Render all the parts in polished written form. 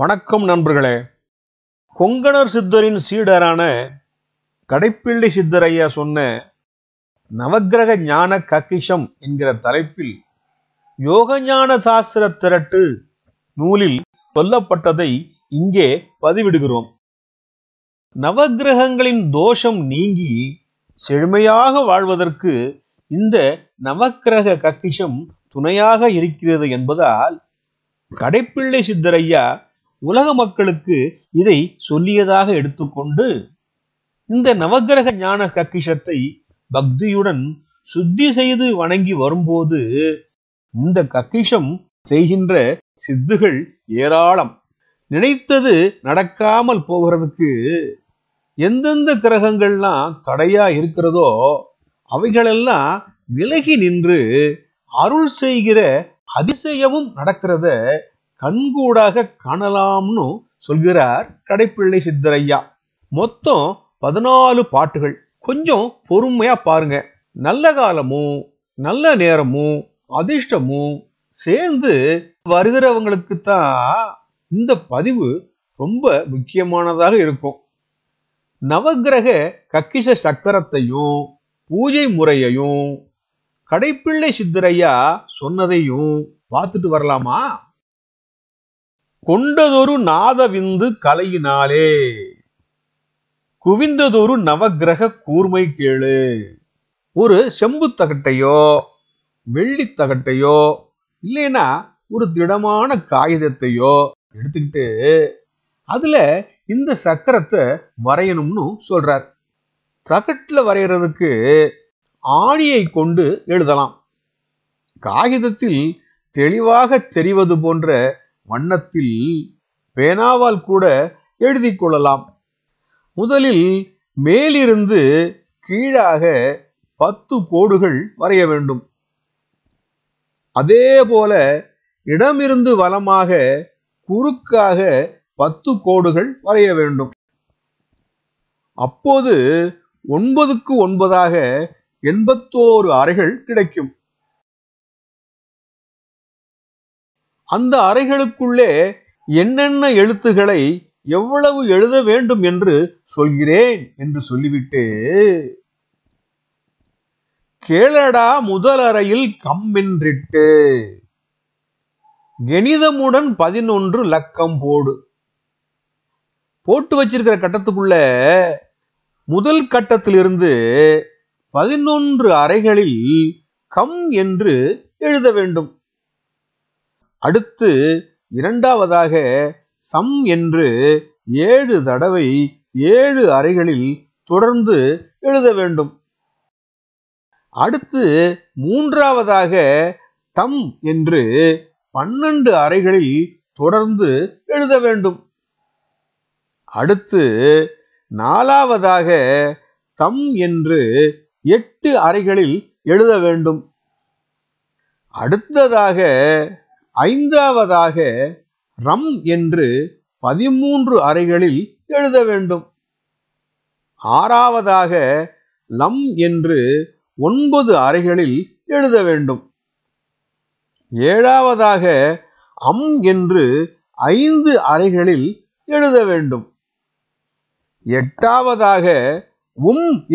வணக்கம் நண்பர்களே. கொங்கணர் சித்தரின் சீடரான கடைப்பிள்ளை சித்தரையா சொன்ன நவக்கிரக ஞான கக்கிஷம் என்கிற தலைப்பில் யோக ஞான சாஸ்திர திரட்டு நூலில் சொல்லப்பட்டதை இங்கே பதிவிடுகிறோம். நவக்கிரகங்களின் தோஷம் நீங்கி செழுமையாக வாழ்வதற்கு இந்த நவக்கிரக கக்கிஷம் துணையாக இருக்கிறது என்பதால் கடைப்பிள்ளை சித்தரையா உலக மக்களுக்கு இதை சொல்லியதாக எடுத்துக்கொண்டு இந்த நவக்கிரக ஞான கக்கிஷத்தை பக்தியுடன் சுத்தி செய்து வணங்கி வரும்போது இந்த கக்கிஷம் செய்கின்ற சித்துகள் ஏராளம். நினைத்தது நடக்காமல் போகிறதுக்கு எந்தெந்த கிரகங்கள்லாம் தடையா இருக்கிறதோ அவைகளெல்லாம் விலகி நின்று அருள் செய்கிற அதிசயமும் நடக்கிறத கண்கூடாக காணலாம்னு சொல்கிறார் கடைப்பிள்ளை சித்தரையா. மொத்தம் 14 பாட்டுகள். கொஞ்சம் பொறுமையா பாருங்க. நல்ல காலமும் நல்ல நேரமும் அதிர்ஷ்டமும் சேர்ந்து வருகிறவங்களுக்கு தான் இந்த பதிவு ரொம்ப முக்கியமானதாக இருக்கும். நவக்கிரக கக்கிஷ சக்கரத்தையும் பூஜை முறையையும் கடைப்பிள்ளை சித்தரையா சொன்னதையும் பார்த்துட்டு வரலாமா? கொண்டதொரு நாதவிந்து கலையினாலே குவிந்ததொரு நவக்கிரக கூர்மை கேளு. ஒரு செம்பு தகட்டையோ வெள்ளி தகட்டையோ இல்லைன்னா ஒரு திடமான காகிதத்தையோ எடுத்துக்கிட்டு அதுல இந்த சக்கரத்தை வரையணும்னு சொல்றார். தகட்டுல வரைகிறதுக்கு ஆணியை கொண்டு எழுதலாம். காகிதத்தில் தெளிவாக தெரிவது போன்ற வண்ணத்தில் பேனாவால் கூட எழுதி கொள்ளலாம். முதலில் மேலிருந்து கீழாக 10 கோடுகள் வரைய வேண்டும். அதே போல இடமிருந்து வலமாக குறுக்காக 10 கோடுகள் வரைய வேண்டும். அப்போது 9க்கு 9ஆக 81 அறைகள் கிடைக்கும். அந்த அறைகளுக்குள்ளே என்னென்ன எழுத்துக்களை எவ்வளவு எழுத வேண்டும் என்று சொல்கிறேன் என்று சொல்லிவிட்டு கேளடா முதல் அறையில் கம்மென்றிட்டு கணிதமுடன் 11 லக்கம் போடு. போட்டு வச்சிருக்கிற கட்டத்துக்குள்ள முதல் கட்டத்திலிருந்து 11 அறைகளில் கம் என்று எழுத வேண்டும். அடுத்து இரண்டாவதாக சம் என்று 7 தடவை 7 அறைகளில் தொடர்ந்து எழுத வேண்டும். அடுத்து மூன்றாவதாக டம் என்று 12 அறைகளில் தொடர்ந்து எழுத வேண்டும். அடுத்து நாலாவதாக தம் என்று 8 அறைகளில் எழுத வேண்டும். அடுத்ததாக ஐந்தாவதாக ரம் என்று 13 அறைகளில் எழுத வேண்டும். ஆறாவதாக லம் என்று 9 அறைகளில் எழுத வேண்டும். ஏழாவதாக அம் என்று 5 அறைகளில் எழுத வேண்டும். எட்டாவதாக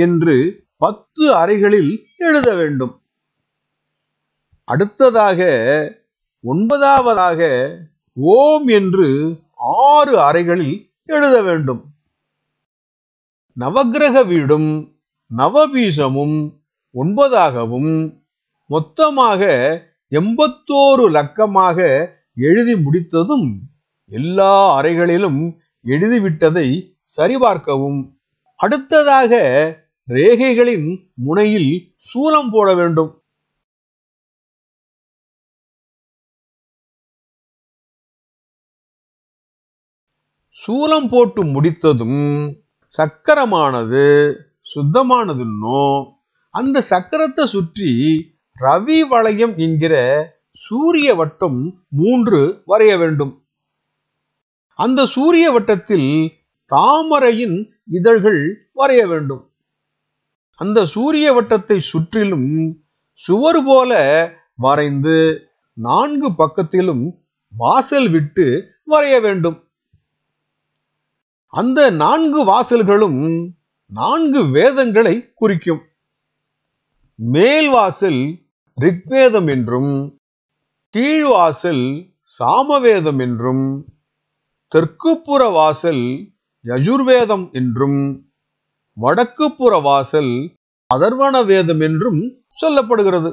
என்று 10 அறைகளில் எழுத வேண்டும். அடுத்ததாக 9ஆவதாக ஓம் என்று 6 அறைகளில் எழுத வேண்டும். நவக்கிரக வீடும் நவபீசமும் 9ஆகவும் மொத்தமாக 81 லக்கமாக எழுதி முடித்ததும் எல்லா அறைகளிலும் எழுதிவிட்டதை சரிபார்க்கவும். அடுத்ததாக ரேகைகளின் முனையில் சூலம் போட வேண்டும். சூலம் போட்டு முடித்ததும் சக்கரமானது சுத்தமானதுன்னோ அந்த சக்கரத்தை சுற்றி ரவி வளையம் என்கிற சூரிய வட்டம் 3 வரைய வேண்டும். அந்த சூரிய வட்டத்தில் தாமரையின் இதழ்கள் வரைய வேண்டும். அந்த சூரிய வட்டத்தை சுற்றிலும் சுவர் போல வரைந்து 4 பக்கத்திலும் வாசல் விட்டு வரைய வேண்டும். அந்த 4 வாசல்களும் 4 வேதங்களை குறிக்கும். மேல் வாசல் ரிக்வேதம் என்றும், கீழ்வாசல் சாமவேதம் என்றும், தெற்குப்புற வாசல் யஜுர்வேதம் என்றும், வடக்குப்புற வாசல் அதர்வண வேதம் என்றும் சொல்லப்படுகிறது.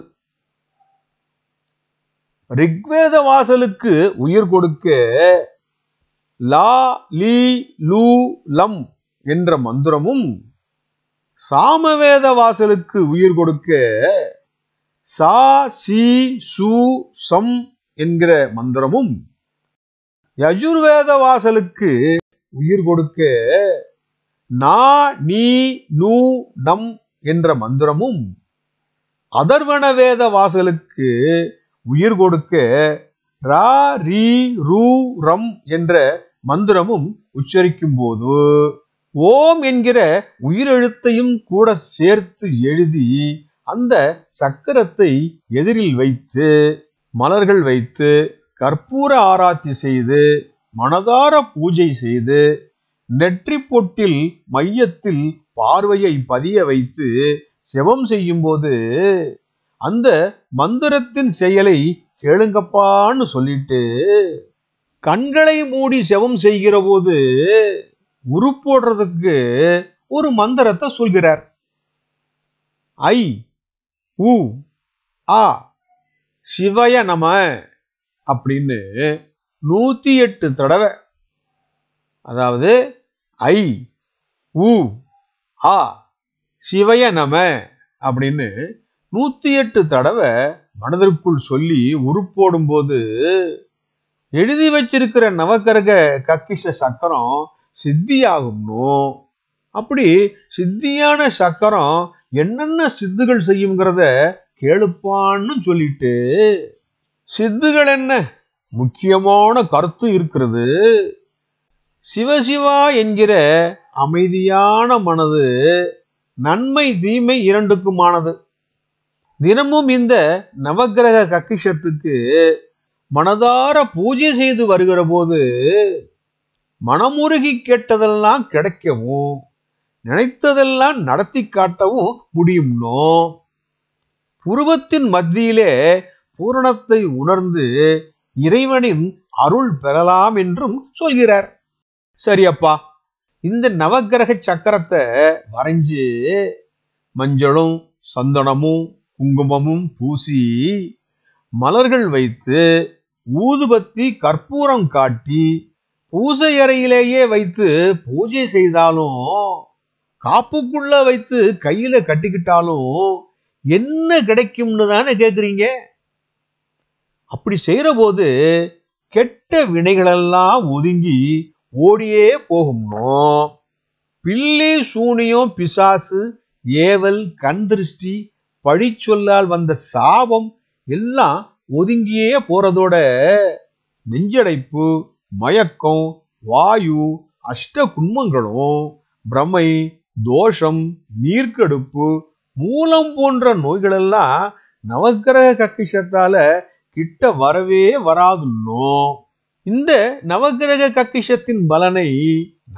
ரிக்வேத வாசலுக்கு உயிர் கொடுக்க லா லீ லூ லம் என்ற மந்திரமும், சாமவேத வாசலுக்கு உயிர் கொடுக்க சா சி சு சம் என்கிற மந்திரமும், யஜுர்வேத வாசலுக்கு உயிர் கொடுக்க நா நீ நூ நம் என்ற மந்திரமும், அதர்வண வேத வாசலுக்கு உயிர் கொடுக்க ரா ரீ ரூ ரம் என்ற மந்திரமும் உச்சரிக்கும் போது ஓம் என்கிற உயிரெழுத்தையும் கூட சேர்த்து எழுதி அந்த சக்கரத்தை எதிரில் வைத்து மலர்கள் வைத்து கற்பூர ஆராய்ச்சி செய்து மனதார பூஜை செய்து நெற்றி பொட்டில் மையத்தில் பார்வையை பதிய வைத்து செவம் செய்யும் போது அந்த மந்திரத்தின் செயலை கேளுங்கப்பான்னு சொல்லிட்டு கண்களை மூடி செவம் செய்கிற போது உருப்போடுறதுக்கு ஒரு மந்திரத்தை சொல்கிறார். ஐ உ ஆ சிவய நம அப்படின்னு 108 தடவை, அதாவது ஐ உ ஆ சிவய நம அப்படின்னு 108 தடவை மனதிற்குள் சொல்லி உருப்போடும் போது எழுதி வச்சிருக்கிற நவக்கிரக கக்கிஷ சக்கரம் சித்தியாகும்னோ, அப்படி சித்தியான சக்கரம் என்னென்ன சித்துகள் செய்யுங்கிறத கேளுப்பான்னு சொல்லிட்டு, சித்துகள் என்ன முக்கியமான கருத்து இருக்கிறது. சிவசிவா என்கிற அமைதியான மனது நன்மை தீமை இரண்டுக்குமானது. தினமும் இந்த நவக்கிரக கக்கிஷத்துக்கு மனதார பூஜை செய்து வருகிற போது மனமுருகி கேட்டதெல்லாம் கிடைக்கவும் நினைத்ததெல்லாம் நடத்தி காட்டவும் முடியும்னோ, புருவத்தின் மத்தியிலே பூரணத்தை உணர்ந்து இறைவனின் அருள் பெறலாம் என்றும் சொல்கிறார். சரியப்பா, இந்த நவக்கிரக சக்கரத்தை வரைஞ்சு மஞ்சளும் சந்தனமும் குங்குமமும் பூசி மலர்கள் வைத்து ஊதுபத்தி கற்பூரம் காட்டி பூஜை அறையிலேயே வைத்து பூஜை செய்தாலும், காப்புக்குள்ள வைத்து கையில கட்டிக்கிட்டாலும் என்ன கிடைக்கும்னு தானே கேக்குறீங்க. அப்படி செய்யற போது கெட்ட வினைகளெல்லாம் ஒதுங்கி ஓடியே போகும்னோ, பில்லி சூனியம் பிசாசு ஏவல் கண் திருஷ்டி பழி சொல்லால் வந்த சாபம் எல்லாம் ஒதுங்கியே போறதோட நெஞ்சடைப்பு மயக்கம் வாயு அஷ்ட குன்மங்களும் பிரமை தோஷம் நீர்க்கடுப்பு மூலம் போன்ற நோய்களெல்லாம் நவக்கிரக கக்கிஷத்தால கிட்ட வரவே வராதுன்னோ. இந்த நவக்கிரக கக்கிஷத்தின் பலனை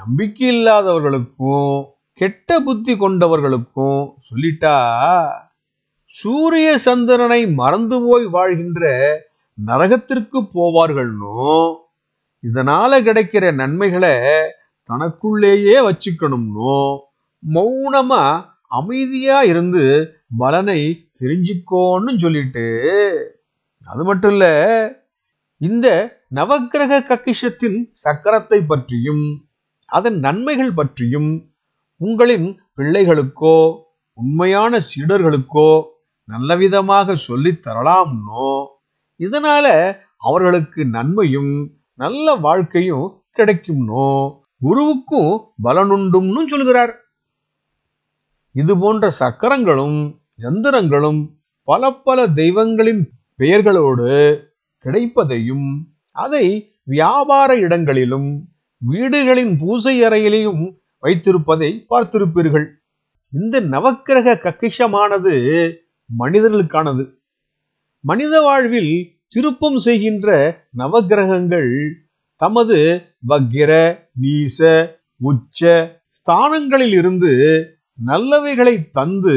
நம்பிக்கை இல்லாதவர்களுக்கும் கெட்ட புத்தி கொண்டவர்களுக்கும் சொல்லிட்டா சூரிய சந்திரனை மறந்து போய் வாழ்கின்ற நரகத்திற்கு போவார்கள்னோ, இதனால கிடைக்கிற நன்மைகளை தனக்குள்ளேயே வச்சுக்கணும்னோ, மௌனமா அமைதியா இருந்து பலனை தெரிஞ்சுக்கோன்னு சொல்லிட்டு, அது மட்டும் இல்ல, இந்த நவக்கிரக கக்கிஷத்தின் சக்கரத்தை பற்றியும் அதன் நன்மைகள் பற்றியும் உங்களின் பிள்ளைகளுக்கோ உண்மையான சீடர்களுக்கோ நல்லவிதமாக சொல்லித் தரலாம்னோ, இதனால அவர்களுக்கு நன்மையும் நல்ல வாழ்க்கையும் கிடைக்கும்னோ, குருவுக்கும் பலனுண்டும்னு சொல்கிறார். இது போன்ற சக்கரங்களும் யந்திரங்களும் பல பல தெய்வங்களின் பெயர்களோடு கிடைப்பதையும் அதை வியாபார இடங்களிலும் வீடுகளின் பூசை அறையிலையும் வைத்திருப்பதை பார்த்திருப்பீர்கள். இந்த நவக்கிரக கக்கிஷமானது மனிதர்களுக்கானது. மனித வாழ்வில் திருப்பம் செய்கின்ற நவக்கிரகங்கள் தமது வக்கிர நீச உச்ச ஸ்தானங்களில் இருந்து நல்லவைகளை தந்து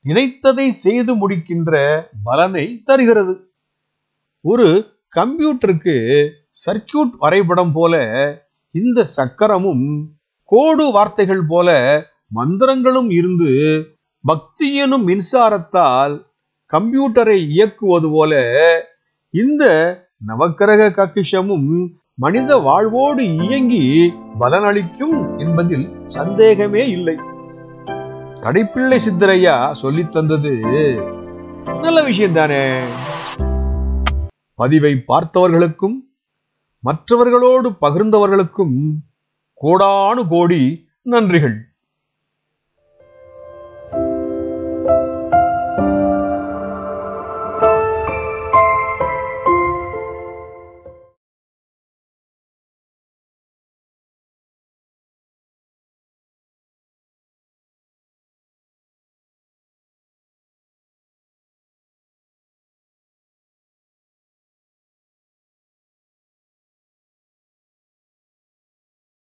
நினைத்ததை செய்து முடிக்கின்ற பலனை தருகிறது. ஒரு கம்ப்யூட்டருக்கு சர்க்கியூட் வரைபடம் போல இந்த சக்கரமும், கோடு வார்த்தைகள் போல மந்திரங்களும் இருந்து பக்தி எனும் மின்சாரத்தால் கம்ப்யூட்டரை இயக்குவது போல இந்த நவக்கிரக கக்கிஷமும் மனித வாழ்வோடு இயங்கி பலனளிக்கும் என்பதில் சந்தேகமே இல்லை. கடைப்பிள்ளை சித்தரையா சொல்லி தந்தது நல்ல விஷயம் தானே. பதிவை பார்த்தவர்களுக்கும் மற்றவர்களோடு பகிர்ந்தவர்களுக்கும் கோடானு கோடி நன்றிகள்.